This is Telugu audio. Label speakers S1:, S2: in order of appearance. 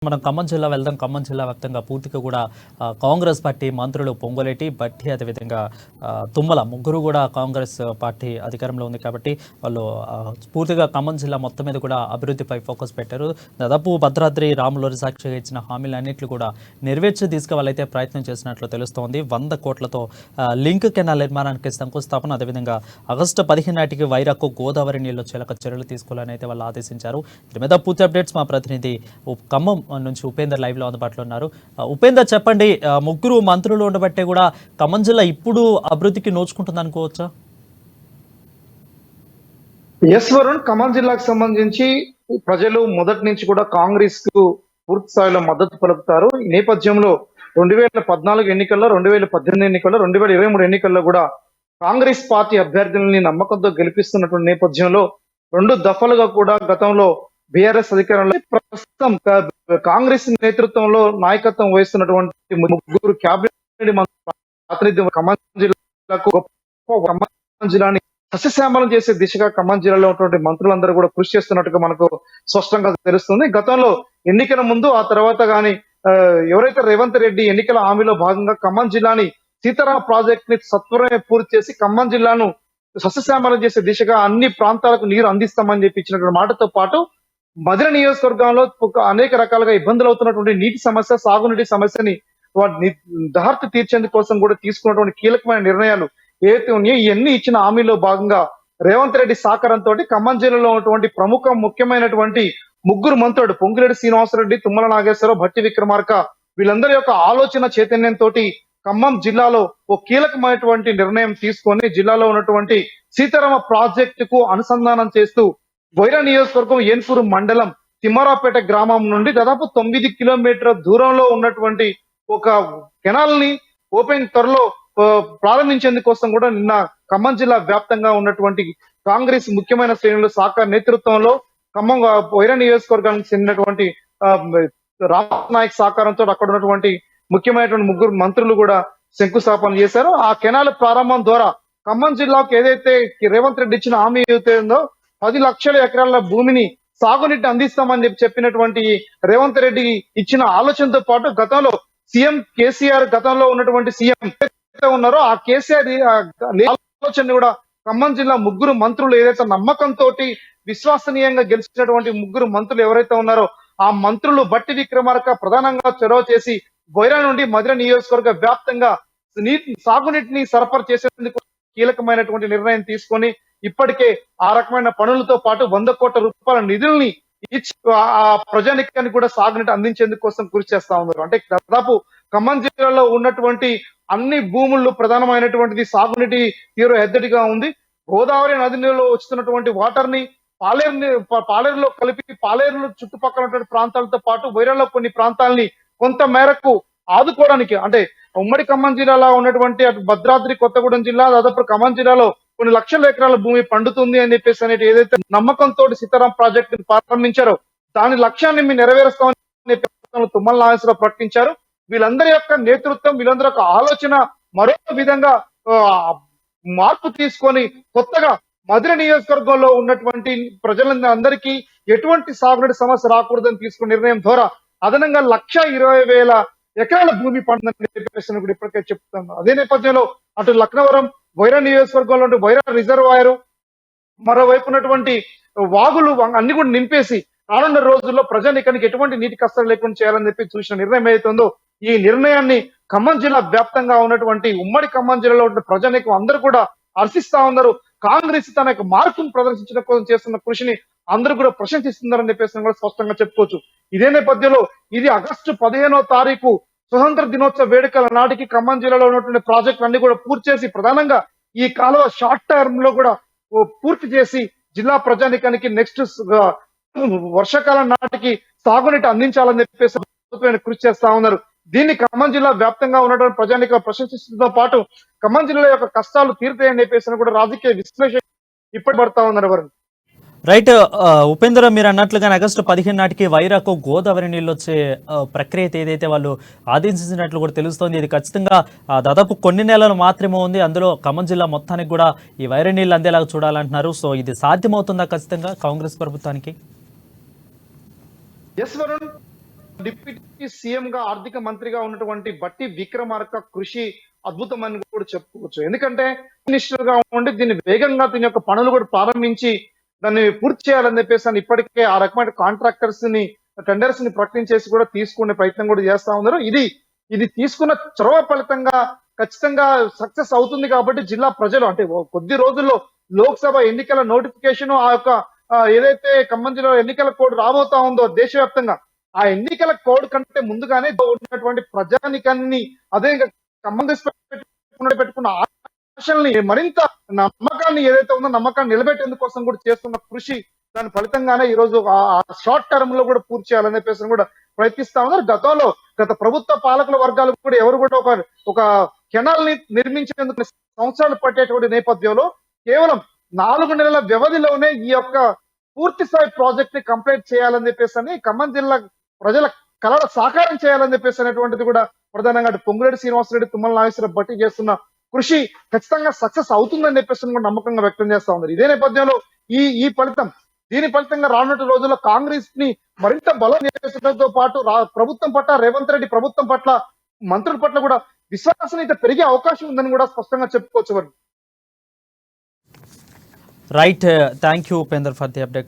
S1: మనం ఖమ్మం జిల్లా వెళ్దాం. ఖమ్మం జిల్లా వ్యాప్తంగా పూర్తిగా కూడా కాంగ్రెస్ పార్టీ మంత్రులు పొంగులేటి, భట్టి, అదేవిధంగా తుమ్మల ముగ్గురు కూడా కాంగ్రెస్ పార్టీ అధికారంలో ఉంది కాబట్టి వాళ్ళు పూర్తిగా ఖమ్మం జిల్లా మొత్తం మీద కూడా అభివృద్ధిపై ఫోకస్ పెట్టారు. దాదాపు భద్రాద్రి రాములూరి సాక్షిగా ఇచ్చిన హామీలన్నింటినీ కూడా నెరవేర్చి తీసుకువెళ్ళైతే ప్రయత్నం చేసినట్లు తెలుస్తోంది. 100 కోట్లతో లింక్ కెనాల్ నిర్మాణానికి శంకుస్థాపన, అదేవిధంగా ఆగస్టు 15 నాటికి వైరాకు గోదావరి నీళ్లు చేలక చర్యలు తీసుకోవాలని అయితే వాళ్ళు ఆదేశించారు. దీని మీద పూర్తి అప్డేట్స్ మా ప్రతినిధి ఖమ్మం నుంచి ఉపేందర్ లైవ్ లో అందుబాటులో ఉన్నారు. ఉపేందర్, చెప్పండి, ముగ్గురు మంత్రులు ఉండబట్టే కూడా ఖమ్మం జిల్లా ఇప్పుడు అభివృద్ధికి నోచుకుంటుంది అనుకోవచ్చా?
S2: ఎస్ వరుణ్, ఖమ్మం జిల్లాకు సంబంధించి ప్రజలు మొదటి నుంచి కూడా కాంగ్రెస్ కు పూర్తి స్థాయిలో మద్దతు పలుకుతారు. ఈ నేపథ్యంలో 2014 ఎన్నికల్లో, 2018 ఎన్నికల్లో, 2023 ఎన్నికల్లో కూడా కాంగ్రెస్ పార్టీ అభ్యర్థులని నమ్మకంతో గెలిపిస్తున్నటువంటి నేపథ్యంలో 2 దఫలుగా కూడా గతంలో బీఆర్ఎస్ అధికారంలో ప్రస్తుతం కాంగ్రెస్ నేతృత్వంలో నాయకత్వం వహిస్తున్నటువంటి ముగ్గురు క్యాబినెట్ ప్రాతినిధ్యం ఖమ్మం జిల్లాకు ఖమ్మం జిల్లాని సస్యశ్యామలం చేసే దిశగా ఖమ్మం జిల్లాలో ఉన్నటువంటి మంత్రులందరూ కూడా కృషి చేస్తున్నట్టుగా మనకు స్పష్టంగా తెలుస్తుంది. గతంలో ఎన్నికల ముందు, ఆ తర్వాత గాని ఎవరైతే రేవంత్ రెడ్డి ఎన్నికల హామీలో భాగంగా ఖమ్మం జిల్లాని సీతారామ ప్రాజెక్ట్ ని సత్వరమే పూర్తి చేసి ఖమ్మం జిల్లాను సస్యశ్యామలం చేసే దిశగా అన్ని ప్రాంతాలకు నీరు అందిస్తామని చెప్పి ఇచ్చినటువంటి మాటతో పాటు మధిర నియోజకవర్గంలో అనేక రకాలుగా ఇబ్బందులు అవుతున్నటువంటి నీటి సమస్య, సాగునీటి సమస్యని వాటిని దహర్తు తీర్చేందుకోసం కూడా తీసుకున్నటువంటి కీలకమైన నిర్ణయాలు ఏవైతే ఉన్నాయో ఇవన్నీ ఇచ్చిన హామీలో భాగంగా రేవంత్ రెడ్డి సహకారంతో ఖమ్మం జిల్లాలో ఉన్నటువంటి ప్రముఖ ముఖ్యమైనటువంటి ముగ్గురు మంత్రులు పొంగిరెడ్డి శ్రీనివాసరెడ్డి, తుమ్మల నాగేశ్వరరావు, భట్టి విక్రమార్క వీళ్ళందరి యొక్క ఆలోచన చైతన్యంతో ఖమ్మం జిల్లాలో ఓ కీలకమైనటువంటి నిర్ణయం తీసుకొని జిల్లాలో ఉన్నటువంటి సీతారామ ప్రాజెక్టుకు అనుసంధానం చేస్తూ వైరా నియోజకవర్గం ఏన్పూరు మండలం తిమ్మారాపేట గ్రామం నుండి దాదాపు 9 కిలోమీటర్ల దూరంలో ఉన్నటువంటి ఒక కెనాల్ ని త్వరలో ప్రారంభించేందుకోసం కూడా నిన్న ఖమ్మం జిల్లా వ్యాప్తంగా ఉన్నటువంటి కాంగ్రెస్ ముఖ్యమైన శ్రేణులు సహకార నేతృత్వంలో ఖమ్మం వైరా నియోజకవర్గానికి చెందినటువంటి రామ్ నాయక్ సహకారంతో అక్కడ ఉన్నటువంటి ముఖ్యమైనటువంటి ముగ్గురు మంత్రులు కూడా శంకుస్థాపన చేశారు. ఆ కెనాల్ ప్రారంభం ద్వారా ఖమ్మం జిల్లాకు ఏదైతే రేవంత్ రెడ్డి ఇచ్చిన హామీ ఏదైతే ఉందో 10 లక్షల ఎకరాల భూమిని సాగునీటి అందిస్తామని చెప్పినటువంటి రేవంత్ రెడ్డి ఇచ్చిన ఆలోచనతో పాటు గతంలో సీఎం కేసీఆర్, గతంలో ఉన్నటువంటి సీఎం ఉన్నారో ఆ కేసీఆర్ ఆలోచన కూడా ఖమ్మం జిల్లా ముగ్గురు మంత్రులు ఏదైతే నమ్మకంతో విశ్వసనీయంగా గెలిచినటువంటి ముగ్గురు మంత్రులు ఎవరైతే ఉన్నారో ఆ మంత్రులు భట్టి విక్రమార్క ప్రధానంగా చొరవ చేసి వైరా నుండి మధిర నియోజకవర్గ వ్యాప్తంగా సాగునీటిని సరఫరా చేసేందుకు కీలకమైనటువంటి నిర్ణయం తీసుకొని ఇప్పటికే ఆ రకమైన పనులతో పాటు 100 కోట్ల రూపాయల నిధుల్ని ఇచ్చి ఆ ప్రజానికాన్ని కూడా సాగునీటి అందించేందుకు కోసం కృషి చేస్తా ఉన్నారు. అంటే దాదాపు ఖమ్మం జిల్లాలో ఉన్నటువంటి అన్ని భూముల్లో ప్రధానమైనటువంటిది సాగునీటి తీవ్ర ఎద్దడిగా ఉంది. గోదావరి నదిలో వస్తున్నటువంటి వాటర్ ని పాలేరులో కలిపి పాలేరులో చుట్టుపక్కల ఉన్నటువంటి ప్రాంతాలతో పాటు వైరాలో కొన్ని ప్రాంతాలని కొంత మేరకు ఆదుకోవడానికి, అంటే ఉమ్మడి ఖమ్మం జిల్లాలో ఉన్నటువంటి అటు భద్రాద్రి కొత్తగూడెం జిల్లా, దాదాపు ఖమ్మం జిల్లాలో కొన్ని లక్షల ఎకరాల భూమి పండుతుంది అని చెప్పేసి అనేది ఏదైతే నమ్మకంతో సీతారాం ప్రాజెక్టు ప్రారంభించారో దాని లక్ష్యాన్ని మేము నెరవేరుస్తామని తుమ్మల నాగేశ్వరరావు ప్రకటించారు. వీళ్ళందరి యొక్క నేతృత్వం, వీళ్ళందరి యొక్క ఆలోచన మరో విధంగా మార్పు తీసుకొని కొత్తగా మధిర నియోజకవర్గంలో ఉన్నటువంటి ప్రజలందరికీ ఎటువంటి సాగునీటి సమస్య రాకూడదని తీసుకున్న నిర్ణయం ద్వారా అదనంగా 1,20,000 ఎకరాల భూమి పండుదని చెప్పేసి కూడా ఇప్పటికే చెప్తాను. అదే నేపథ్యంలో అటు లక్నవరం, వైరా నియోజకవర్గంలో వైరా రిజర్వాయర్, మరోవైపు ఉన్నటువంటి వాగులు అన్ని కూడా నింపేసి రానున్న రోజుల్లో ప్రజానికానికి ఎటువంటి నీటి కష్టాలు లేకుండా చేయాలని చెప్పి చూసిన నిర్ణయం ఏదైతుందో ఈ నిర్ణయాన్ని ఖమ్మం జిల్లా వ్యాప్తంగా ఉన్నటువంటి ఉమ్మడి ఖమ్మం జిల్లాలో ఉన్న ప్రజానికం అందరూ కూడా హర్షిస్తా ఉన్నారు. కాంగ్రెస్ తన యొక్క మార్పును ప్రదర్శించడం కోసం చేస్తున్న కృషిని అందరూ కూడా ప్రశంసిస్తున్నారని చెప్పేసి కూడా స్పష్టంగా చెప్పుకోవచ్చు. ఇదే నేపథ్యంలో ఇది ఆగస్టు 15వ తారీఖు స్వతంత్ర దినోత్సవ వేడుకల నాటికి ఖమ్మం జిల్లాలో ఉన్నటువంటి ప్రాజెక్టులు అన్ని కూడా పూర్తి చేసి ప్రధానంగా ఈ కాలువ షార్ట్ టర్మ్ లో కూడా పూర్తి చేసి జిల్లా ప్రజానికానికి నెక్స్ట్ వర్షాకాలం నాటికి సాగునీటి అందించాలని చెప్పేసి కృషి చేస్తా ఉన్నారు. దీన్ని ఖమ్మం జిల్లా వ్యాప్తంగా ఉన్నటువంటి ప్రజానిక ప్రశంసిస్తుందో పాటు ఖమ్మం జిల్లా యొక్క కష్టాలు తీరుతాయని చెప్పేసి కూడా రాజకీయ విశ్లేషణ ఇప్పటి పడతా ఉన్నారు. ఎవరు
S1: రైట్ ఉపేంద్ర, మీరు అన్నట్లుగా ఆగస్టు 15 నాటికి వైరాకు గోదావరి నీళ్ళు వచ్చే ప్రక్రియ ఏదైతే వాళ్ళు ఆదేశించినట్లు కూడా తెలుస్తోంది. ఇది ఖచ్చితంగా దాదాపు కొన్ని నెలలు మాత్రమే ఉంది. అందులో ఖమ్మం జిల్లా మొత్తానికి కూడా ఈ వైరా నీళ్ళు అందేలాగా చూడాలంటున్నారు. సో ఇది సాధ్యమవుతుందా ఖచ్చితంగా కాంగ్రెస్ ప్రభుత్వానికి?
S2: ఎస్ వరుణ్, డిప్యూటీ సీఎం గా ఆర్థిక మంత్రిగా ఉన్నటువంటి బట్టి విక్రమార్క కృషి అద్భుతం అని కూడా చెప్పుకోవచ్చు. ఎందుకంటే మినిస్టర్ గా ఉండి దీన్ని వేగంగా దీని యొక్క పనులు కూడా ప్రారంభించి దాన్ని పూర్తి చేయాలని చెప్పేసి అని ఇప్పటికే ఆ రకమైన కాంట్రాక్టర్స్ ని టెండర్స్ ని ప్రకటించేసి కూడా తీసుకునే ప్రయత్నం కూడా చేస్తా ఉన్నారు. ఇది తీసుకున్న చొరవ ఫలితంగా ఖచ్చితంగా సక్సెస్ అవుతుంది కాబట్టి జిల్లా ప్రజలు అంటే కొద్ది రోజుల్లో లోక్సభ ఎన్నికల నోటిఫికేషన్ ఆ యొక్క ఏదైతే ఖమ్మం జిల్లా ఎన్నికల కోడ్ రాబోతా ఉందో దేశవ్యాప్తంగా ఆ ఎన్నికల కోడ్ కంటే ముందుగానే ఉన్నటువంటి ప్రజానికాన్ని అదే ఖమ్మం పెట్టుకున్న ఆశల్ని మరింత నమ్మకాన్ని ఏదైతే ఉందో నమ్మకాన్ని నిలబెట్టేందుకు కోసం కూడా చేస్తున్న కృషి దాని ఫలితంగానే ఈ రోజు ఆ షార్ట్ టర్మ్ లో కూడా పూర్తి చేయాలని చెప్పేసి కూడా ప్రయత్నిస్తా ఉన్నారు. గత ప్రభుత్వ పాలకుల వర్గాలు కూడా ఎవరు కూడా ఒక కెనాల్ ని నిర్మించేందుకు సంవత్సరాలు పట్టేటువంటి నేపథ్యంలో కేవలం 4 నెలల వ్యవధిలోనే ఈ యొక్క పూర్తి స్థాయి ప్రాజెక్ట్ ని కంప్లీట్ చేయాలని చెప్పేసి ఖమ్మం జిల్లా ప్రజల కళల సాకారం చేయాలని చెప్పేసి అనేటువంటిది కూడా ప్రధానంగా పొంగులేటి శ్రీనివాసరెడ్డి, తుమ్మల నాగేశ్వరరావు బట్టి చేస్తున్న కృషి ఖచ్చితంగా సక్సెస్ అవుతుందని చెప్పేసి కూడా నమ్మకంగా వ్యక్తం చేస్తా ఉన్నారు. ఇదే నేపథ్యంలో ఈ ఫలితం దీని ఫలితంగా రానున్న రోజుల్లో కాంగ్రెస్ ని మరింత బలం చేసడంతో పాటు ప్రభుత్వం పట్ల రేవంత్ రెడ్డి ప్రభుత్వం పట్ల మంత్రుల పట్ల కూడా విశ్వాసనీయత పెరిగే అవకాశం ఉందని కూడా స్పష్టంగా చెప్పుకోవచ్చు.
S1: Right, thank you Upender for the update.